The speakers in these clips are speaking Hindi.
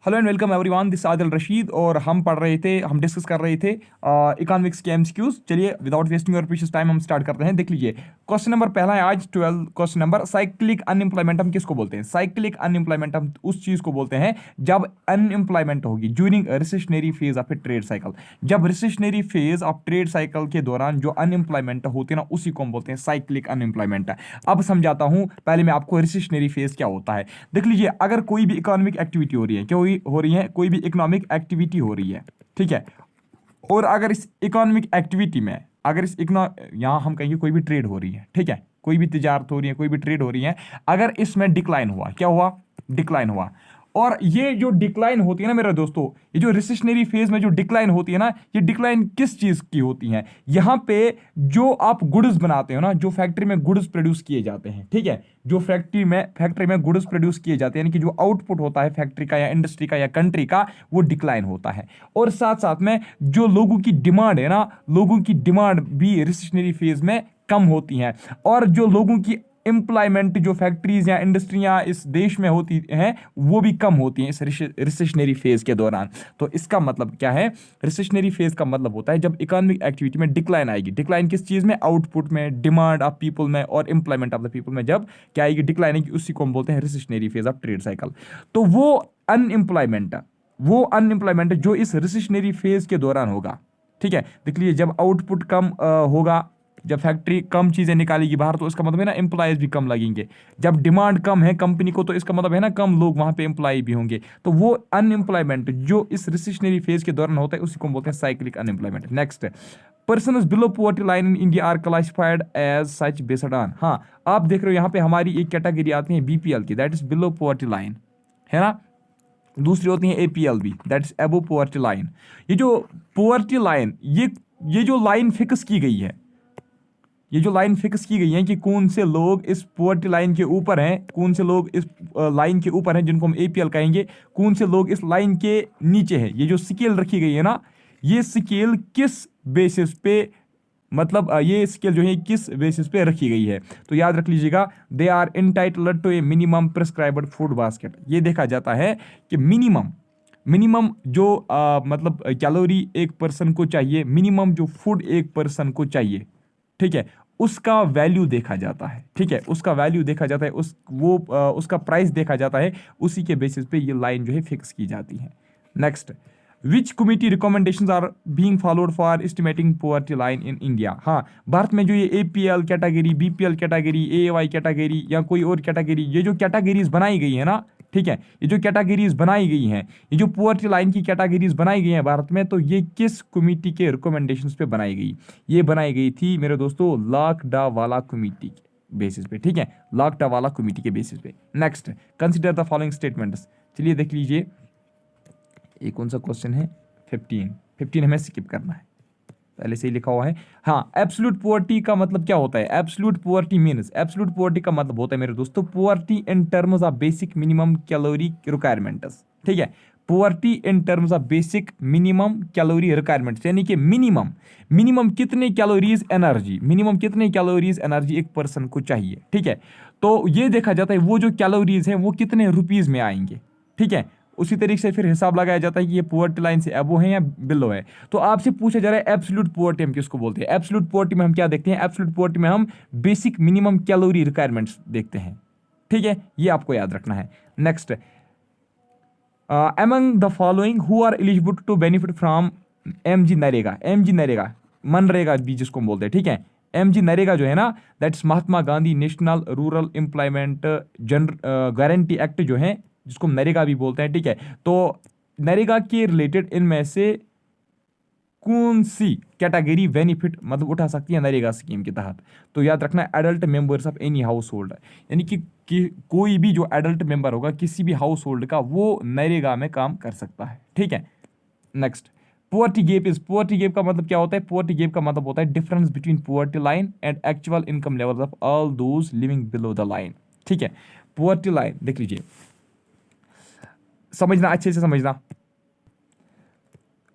Hello and welcome everyone, this Adil Rashid. और हम डिस्कस कर रहे थे इकोनॉमिक्स के एमसीक्यूज। चलिए without wasting your precious time हम स्टार्ट करते हैं। देख लीजिए, क्वेश्चन नंबर पहला है आज 12 क्वेश्चन नंबर। साइक्लिक अनएम्प्लॉयमेंट हम किसको बोलते हैं? साइक्लिक अनएम्प्लॉयमेंट हम उस चीज को बोलते हैं जब अनएम्प्लॉयमेंट होगी during recessionary phase of a trade cycle. जब recessionary phase of trade cycle के दौरान जो अनएम्प्लॉयमेंट होती है ना, उसी को हम बोलते हैं साइक्लिक अनएम्प्लॉयमेंट। अब समझाता हूं, पहले मैं आपको रिसेशनरी फेज क्या होता है। देख लीजिए, अगर कोई भी इकोनॉमिक एक्टिविटी हो रही है, कोई भी इकोनॉमिक एक्टिविटी हो रही है, ठीक है, और अगर इस इकोनॉमिक एक्टिविटी में यहां हम कहेंगे कोई भी ट्रेड हो रही है, ठीक है, कोई भी तिजारत हो रही है, कोई भी ट्रेड हो रही है, अगर इसमें डिक्लाइन हुआ, क्या हुआ? डिक्लाइन हुआ। और ये जो डिक्लाइन होती है ना मेरे दोस्तों, ये जो रिसेशनरी फेज में जो डिक्लाइन होती है ना, ये डिक्लाइन किस चीज की होती है? यहां पे जो आप गुड्स बनाते हो ना, जो फैक्ट्री में गुड्स प्रोड्यूस किए जाते हैं, ठीक है, जो फैक्ट्री में गुड्स प्रोड्यूस किए जाते हैं, यानी कि जो आउटपुट होता है फैक्ट्री का या इंडस्ट्री का या कंट्री का, वो डिक्लाइन होता है। और साथ साथ में जो लोगों की डिमांड है ना, लोगों की डिमांड भी रिसेशनरी फेज में कम होती है। और जो लोगों की एम्प्लॉयमेंट, जो फैक्ट्रीज या इंडस्ट्रियां इस देश में होती हैं, वो भी कम होती हैं इस रिसेशनरी फेज के दौरान। तो इसका मतलब क्या है? रिसेशनरी फेज का मतलब होता है जब इकोनॉमिक एक्टिविटी में डिक्लाइन आएगी। डिक्लाइन किस चीज में? आउटपुट में, डिमांड ऑफ पीपल में और एम्प्लॉयमेंट ऑफ द पीपल में जब क्या आएगी? डिक्लाइन आएगी, उसी को हम बोलते हैं recessionary phase of trade cycle. तो वो अनएम्प्लॉयमेंट जो इस रिसेशनरी फेज के दौरान होगा, ठीक है। देख लीजिए, जब आउटपुट कम होगा, जब फैक्ट्री कम चीजें निकालेगी बाहर, तो इसका मतलब है ना एम्प्लॉयज भी कम लगेंगे। जब डिमांड कम है कंपनी को, तो इसका मतलब है ना कम लोग वहां पे एम्प्लॉय भी होंगे। तो वो अनएम्प्लॉयमेंट जो इस रिसेशनरी फेज के दौरान होता है, उसी को बोलते हैं cyclic unemployment. Next, persons below poverty line in India are classified as such based on. हाँ, आप देख रहे हो यहाँ पे हमारी एक कैटेगरी आती है बीपीएल की, that is below poverty line, है ना। दूसरी होती है APLB, that is above poverty line. ये जो पॉवर्टी लाइन, ये जो लाइन फिक्स की गई है, ये जो लाइन फिक्स की गई है कि कौन से लोग इस पॉवर्टी लाइन के ऊपर हैं, कौन से लोग इस लाइन के ऊपर हैं, जिनको हम एपीएल कहेंगे, कौन से लोग इस लाइन के नीचे हैं, ये जो स्केल रखी गई है ना, ये स्केल किस बेसिस पे, मतलब ये स्केल जो है किस बेसिस पे रखी गई है? तो याद रख लीजिएगा, they are entitled to a minimum prescribed food basket. ये देखा जाता है कि मिनिमम जो मतलब कैलोरी एक पर्सन को चाहिए, मिनिमम जो फूड एक पर्सन को चाहिए, ठीक है, उसका वैल्यू देखा जाता है, ठीक है, उसका वैल्यू देखा जाता है, उसका प्राइस देखा जाता है, उसी के बेसिस पे ये लाइन जो है फिक्स की जाती है। Next, which committee recommendations are being followed for estimating poverty line in India. हाँ, भारत में जो ये APL category, BPL category, AY category या कोई और कैटेगरी, ये जो कैटेगरीज बनाई गई है ना, ठीक है, ये जो कैटेगरीज बनाई गई हैं, ये जो पॉवर्टी लाइन की कैटेगरीज बनाई गई हैं भारत में, तो ये किस कमिटी के रिकमेंडेशंस पे बनाई गई? ये बनाई गई थी मेरे दोस्तों लाकडावाला कमिटी के बेसिस पे, ठीक है, लाकडावाला कमिटी के बेसिस पे। Next, consider the following statements. चलिए देख लीजिए, ये कौन सा क्वेश्चन है? 15 हमें स्किप करना है, पहले से ही लिखा हुआ है। हाँ, एब्सोल्यूट पॉवर्टी का मतलब क्या होता है? एब्सोल्यूट पॉवर्टी का मतलब होता है मेरे दोस्तों, poverty in terms of basic minimum calorie requirements, ठीक है, poverty in terms of basic minimum calorie requirements, यानी कि मिनिमम कितने कैलोरीज एनर्जी एक पर्सन को चाहिए, ठीक है। तो ये देखा जाता है वो जो कैलोरीज हैं वो कितने रुपीज में आएंगे, ठीक है। उसी तरीके से फिर हिसाब लगाया जाता है कि ये पॉवर्टी लाइन से अबो है या बिलो है। तो आपसे पूछा जा रहा है एब्सोल्यूट पॉवर्टी हम किसको बोलते हैं? एब्सोल्यूट पॉवर्टी में हम क्या देखते हैं? एब्सोल्यूट पॉवर्टी में हम बेसिक मिनिमम कैलोरी रिक्वायरमेंट्स देखते हैं, ठीक है, ये आपको याद रखना है। Next, among the following who are eligible to benefit from MG NREGA, MNREGA भी जिसको हम बोलते हैं, ठीक है। एमजी नरेगा जो है ना, that's Mahatma Gandhi national rural employment guarantee act जो है, जिसको नरेगा भी बोलते हैं, ठीक है। तो नरेगा के रिलेटेड इनमें से कौन सी कैटेगरी बेनिफिट मतलब उठा सकती है नरेगा स्कीम के तहत? तो याद रखना, adult members of any house hold, यानी कि कोई भी जो एडल्ट मेंबर होगा किसी भी हाउस होल्ड का, वो नरेगा में काम कर सकता है, ठीक है। नेक्स्ट, पॉवर्टी गैप का मतलब क्या होता है? पॉवर्टी गैप का मतलब होता है difference between poverty line and actual income level of all those living below the line, ठीक है। पॉवर्टी लाइन देख लीजिए, समझना, अच्छे से समझना।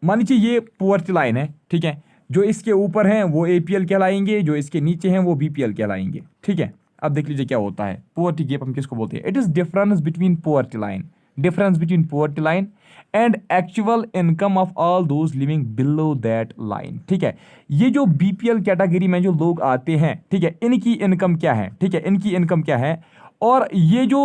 मान लीजिए ये पॉवर्टी लाइन है, ठीक है, जो इसके ऊपर हैं वो एपीएल कहलाएंगे, जो इसके नीचे हैं वो बीपीएल कहलाएंगे, ठीक है। अब देख लीजिए क्या होता है, पॉवर्टी गैप हम किसको बोलते हैं? It is difference between poverty line, difference between poverty line and actual income of all those living below that line. ठीक है, ये जो बीपीएल कैटेगरी में जो लोग आते हैं, ठीक है, इनकी इनकम क्या है, ठीक है, इनकी इनकम क्या है, और ये जो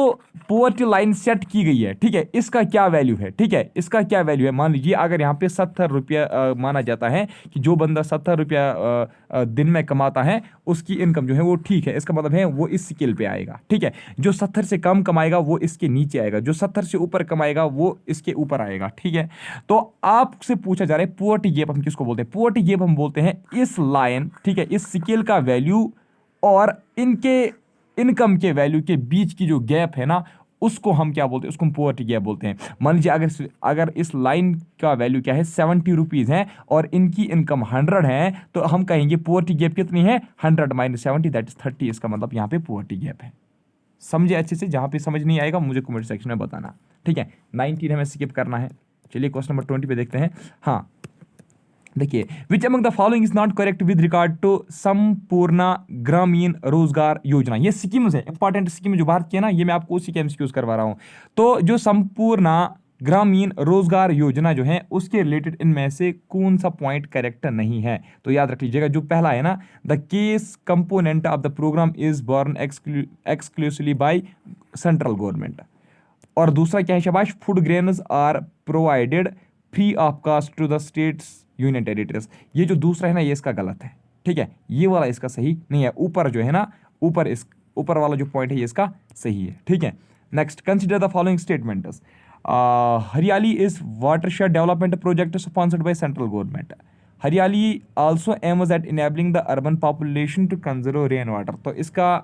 पोवर्टी लाइन सेट की गई है, ठीक है, इसका क्या वैल्यू है, ठीक है, इसका क्या वैल्यू है। मान लीजिए अगर यहाँ पे 70 रुपया माना जाता है कि जो बंदा 70 रुपया दिन में कमाता है उसकी इनकम जो है वो ठीक है, इसका मतलब है वो इस स्केल पे आएगा। ठीक है, जो 70 से कम कमाएगा वो इसके नीचे आएगा, जो 70 से ऊपर कमाएगा वो इसके ऊपर आएगा। ठीक है, तो आपसे पूछा जा रहा है पोवर्टी गैप हम किसको बोलते हैं। पोवर्टी गैप हम बोलते हैं इस लाइन, ठीक है, इस स्केल का वैल्यू और इनके इनकम के वैल्यू के बीच की जो गैप है ना, उसको हम क्या बोलते हैं, उसको हम पोवर्टी गैप बोलते हैं। मान लीजिए अगर इस लाइन का वैल्यू क्या है 70 रुपीज़ है और इनकी इनकम 100 है, तो हम कहेंगे पोवर्टी गैप कितनी है, 100 माइनस 70 दैट इज 30। इसका मतलब यहाँ पे पोवर्टी गैप है। समझे अच्छे से, जहाँ पे समझ नहीं आएगा मुझे कमेंट सेक्शन में बताना। ठीक है, 19 हमें स्किप करना है। चलिए क्वेश्चन नंबर 20 पे देखते हैं। हाँ देखिए, which among the following is not correct with regard to Sampoorna Grameen रोजगार योजना। ये स्कीम्स है, इंपॉर्टेंट स्कीम जो भारत की है ना, ये मैं आपको उसी के एमसीक्यूज करवा रहा हूं। तो जो संपूर्ण ग्रामीण रोजगार योजना जो है उसके रिलेटेड इनमें से कौन सा पॉइंट करेक्ट नहीं है, तो याद रख लीजिएगा। जो पहला है ना, the cash component of the programme is borne exclusively by central government. और दूसरा क्या है शाबाश, food grains are provided free of cost to the states union territories. ये जो दूसरा है ना, ये इसका गलत है। ठीक है, ये वाला इसका सही नहीं है। ऊपर जो है ना, ऊपर वाला जो पॉइंट है ये इसका सही है। ठीक है, next, consider the following statements. Hariyali is watershed development project sponsored by central government. Hariyali also aims at enabling the urban population to conserve rain water. तो इसका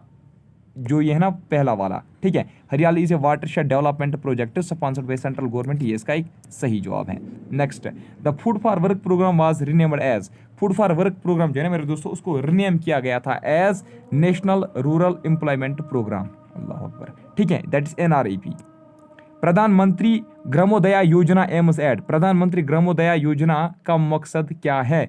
जो ये है ना पहला वाला, ठीक है, Hariyali is a watershed development project sponsored by central government, ये इसका एक सही जवाब है। Next, the food for work programme was renamed as. Food for work programme जो है ना मेरे दोस्तों, उसको रीनेम किया गया था as national rural employment programme. अल्लाह अकबर। ठीक है, दैट इज NREP। प्रधानमंत्री ग्रामोदया योजना एम्स एट। प्रधानमंत्री ग्रामोदया योजना का मकसद क्या है,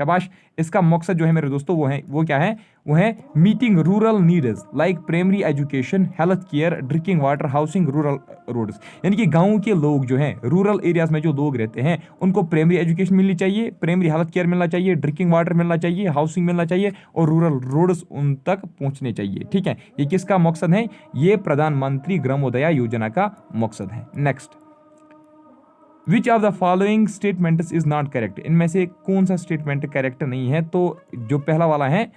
शाबाश। इसका मकसद जो है मेरे दोस्तों वो क्या है, वो है meeting rural needs like primary education, health care, drinking water, housing, rural roads. यानी कि गांव के लोग जो हैं, रूरल एरियाज में जो लोग रहते हैं, उनको प्राइमरी एजुकेशन मिलनी चाहिए, प्राइमरी हेल्थ केयर मिलना चाहिए, ड्रिंकिंग वाटर मिलना चाहिए, हाउसिंग मिलना चाहिए और रूरल रोड्स उन तक पहुंचने चाहिए। ठीक है, ये किसका मकसद है, ये प्रधानमंत्री ग्रामोदया योजना का मकसद है। Next, which of the following statements is not correct. इनमें से कौन सा स्टेटमेंट करेक्ट नहीं है, तो जो पहला वाला है,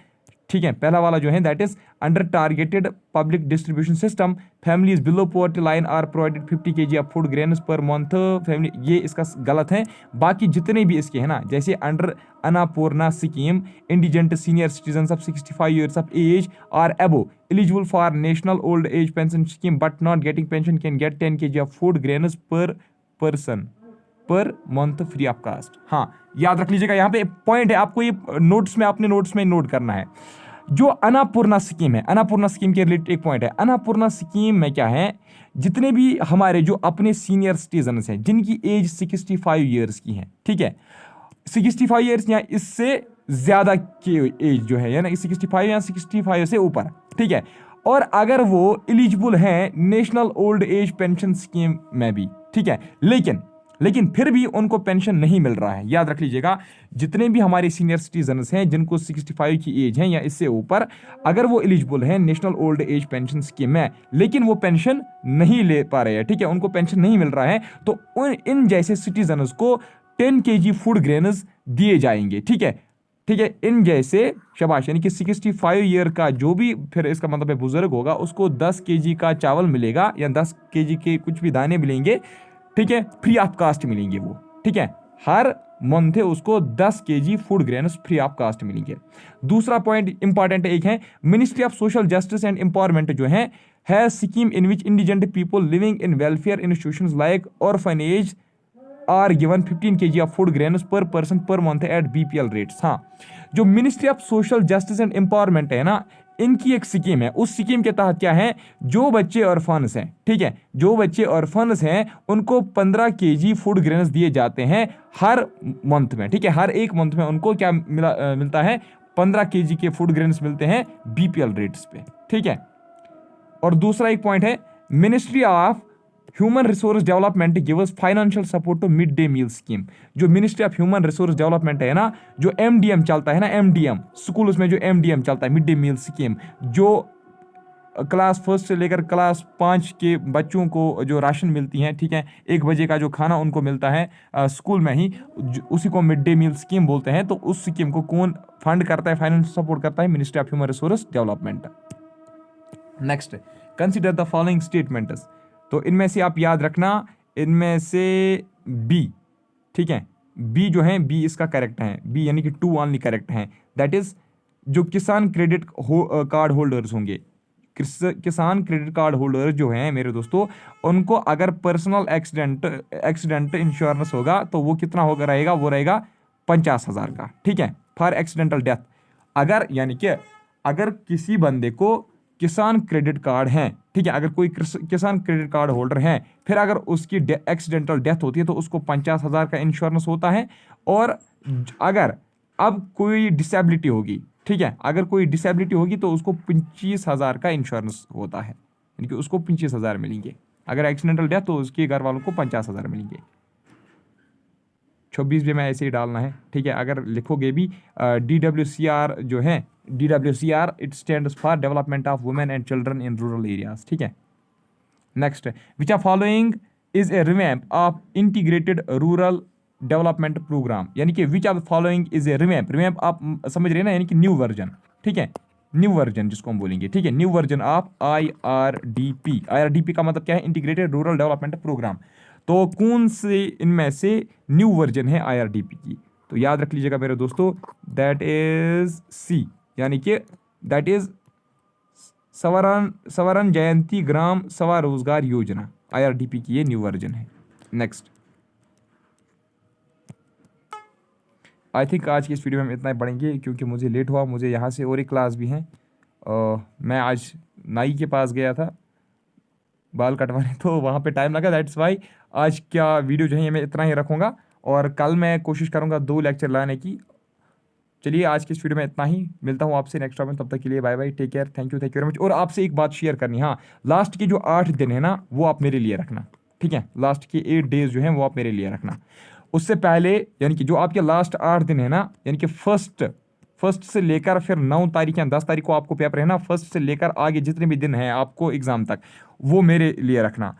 ठीक है, पहला वाला जो है that is under targeted public distribution system families below poverty line are provided 50 kg of food grains per month family, ये इसका गलत है। बाकी जितने भी इसके हैं ना, जैसे under Annapurna scheme, indigent senior citizen of 65 years of age are above eligible for national old age pension scheme but not getting pension can get 10 kg of food grains per person per month free of cost. हाँ, याद रख लीजिएगा, यहाँ पे पॉइंट है, आपको ये नोट्स में, अपने नोट्स में नोट करना है। जो अन्नपूर्णा स्कीम है, अन्नपूर्णा स्कीम के रिलेटेड एक पॉइंट है। अन्नपूर्णा स्कीम में क्या है, जितने भी हमारे जो अपने सीनियर सिटीजन हैं जिनकी एज 65 ईयर्स की है, ठीक है, 65 ईयर्स या इससे ज्यादा की एज जो है, यानी 65 या 65 से ऊपर, ठीक है, और अगर वो एलिजिबल हैं national old age pension scheme में भी, ठीक है, लेकिन फिर भी उनको पेंशन नहीं मिल रहा है। याद रख लीजिएगा, जितने भी हमारे सीनियर सिटीजन्स हैं जिनको 65 की एज है या इससे ऊपर, अगर वो एलिजिबल हैं national old age pension scheme में, लेकिन वो पेंशन नहीं ले पा रहे हैं, ठीक है, उनको पेंशन नहीं मिल रहा है, तो इन जैसे सिटीजन्स को 10 kg फूड ग्रेन्स दिए जाएंगे। ठीक है, इन जैसे शाबाश, यानी कि 65 ईयर का जो भी फिर इसका मतलब है बुजुर्ग होगा, उसको 10 kg का चावल मिलेगा या 10 kg के कुछ भी दाने मिलेंगे, ठीक है, फ्री ऑफ कास्ट मिलेंगे वो। ठीक है, हर मंथ है उसको 10 kg food grains free of cost मिलेंगे। दूसरा पॉइंट इंपॉर्टेंट एक है, ministry of social justice and empowerment जो है scheme in which indigent people living in welfare institutions like orphanage are given 15 kg of food grains per person per month at BPL rates. हाँ, जो ministry of social justice and empowerment है ना, इनकी एक स्कीम है। उस स्कीम के तहत क्या है, जो बच्चे ऑर्फन्स हैं, ठीक है, जो बच्चे ऑर्फन्स हैं उनको 15 kg फूड ग्रेन्स दिए जाते हैं हर मंथ में। ठीक है, हर एक मंथ में उनको क्या मिलता है, 15 kg के फूड ग्रेन्स मिलते हैं BPL रेट्स पे। ठीक है, और दूसरा एक पॉइंट है, ministry of human resource development gives financial support to mid day meal scheme. जो ministry of human resource development है ना, जो एमडीएम चलता है ना, एमडीएम स्कूल्स में जो एमडीएम चलता है, मिड डे मील स्कीम, जो क्लास फर्स्ट से लेकर क्लास 5 के बच्चों को जो राशन मिलती हैं, ठीक है, 1 बजे का जो खाना उनको मिलता है स्कूल में ही, उसी को मिड डे मील स्कीम बोलते हैं। तो उस स्कीम को कौन फंड करता है, फाइनेंस सपोर्ट करता है? Ministry of human resource development. Next, consider the following statements. तो इनमें से आप याद रखना, इनमें से बी, ठीक है, बी जो है, बी इसका करेक्ट है, बी यानी कि 2 ओनली करेक्ट हैं। दैट इज जो किसान क्रेडिट कार्ड होल्डर्स होंगे, किसान क्रेडिट कार्ड होल्डर जो हैं मेरे दोस्तों, उनको अगर पर्सनल एक्सीडेंट इंश्योरेंस होगा तो वो कितना होगा रहेगा? वो रहेगा 50,000 का, ठीक है, फॉर एक्सीडेंटल डेथ। अगर यानी कि अगर किसी बंदे को किसान क्रेडिट कार्ड है, ठीक है, अगर कोई किसान क्रेडिट कार्ड होल्डर है, फिर अगर उसकी एक्सीडेंटल डेथ होती है तो उसको 50,000 का इंश्योरेंस होता है। और अगर अब कोई डिसेबिलिटी होगी, ठीक है, अगर कोई डिसेबिलिटी होगी तो उसको 25,000 का इंश्योरेंस होता है, यानी कि उसको 25,000 मिलेंगे। अगर एक्सीडेंटल डेथ तो उसके घर वालों को 50,000 मिलेंगे। 26 भी मैं ऐसे ही डालना है, ठीक है। अगर लिखोगे भी DWCR जो है, DWCR it stands for development of women and children in rural areas, ठीक है। Next, which are following is a revamp of integrated rural development programme, यानी कि which are following is a revamp आप समझ रहे हैं ना, यानी कि न्यू वर्जन, ठीक है, न्यू वर्जन जिसको हम बोलेंगे, ठीक है, न्यू वर्जन ऑफ IRDP का मतलब क्या है? Integrated rural development programme. तो कौन से इनमें से न्यू वर्जन है IRDP की? तो याद रख लीजिएगा मेरे दोस्तों, दैट इज सी, यानी कि दैट इज स्वर्ण जयंती ग्राम स्वरोजगार योजना, IRDP की ये न्यू वर्जन है। नेक्स्ट, आई थिंक आज की इस वीडियो में हम इतना ही पढ़ेंगे क्योंकि मुझे लेट हुआ, मुझे यहाँ से और एक क्लास भी है। मैं आज नाई के पास गया था बाल कटवाने, तो वहाँ पे टाइम लगा, दैट्स वाई आज क्या वीडियो जो है मैं इतना ही रखूँगा, और कल मैं कोशिश करूँगा 2 लेक्चर लाने की। चलिए आज की इस वीडियो में इतना ही, मिलता हूँ आपसे नेक्स्ट टाइम, तब तक के लिए bye bye, take care, thank you very much. और आपसे एक बात शेयर करनी, हाँ, लास्ट के जो 8 दिन है ना वो आप मेरे लिए रखना, ठीक है, लास्ट के 8 डेज जो हैं वो आप मेरे लिए रखना। उससे पहले यानी कि जो आपके लास्ट 8 दिन है ना, यानी कि फर्स्ट से लेकर फिर 9 तारीख या 10 तारीख को आपको पेपर है ना, फर्स्ट से लेकर आगे जितने भी दिन हैं आपको एग्जाम तक, वो मेरे लिए रखना।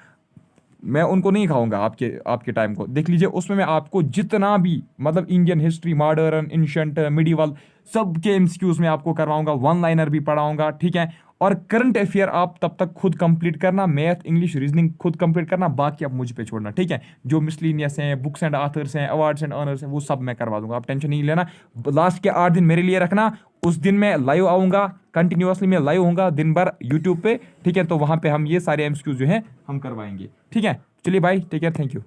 मैं उनको नहीं खाऊंगा, आपके टाइम को देख लीजिए, उसमें मैं आपको जितना भी मतलब Indian history, modern, ancient, medieval, सब के MCQs में आपको करवाऊंगा, 1 लाइनर भी पढ़ाऊंगा, ठीक है। और करंट अफेयर आप तब तक खुद कंप्लीट करना, मैथ, इंग्लिश, रीजनिंग खुद कंप्लीट करना, बाकी आप मुझ पे छोड़ना, ठीक है। जो मिसलिनियस हैं, बुक्स एंड ऑथर्स हैं, अवार्ड्स एंड ऑनर्स हैं, वो सब मैं करवा दूंगा, आप टेंशन नहीं लेना। लास्ट के 8 दिन मेरे लिए रखना, उस दिन मैं लाइव आऊँगा, कंटिन्यूसली मैं लाइव होऊंगा दिन भर यूट्यूब पे, ठीक है। तो वहाँ पे हम ये सारे MCQs जो हैं हम करवाएंगे, ठीक है। चलिए bye, take care, thank you.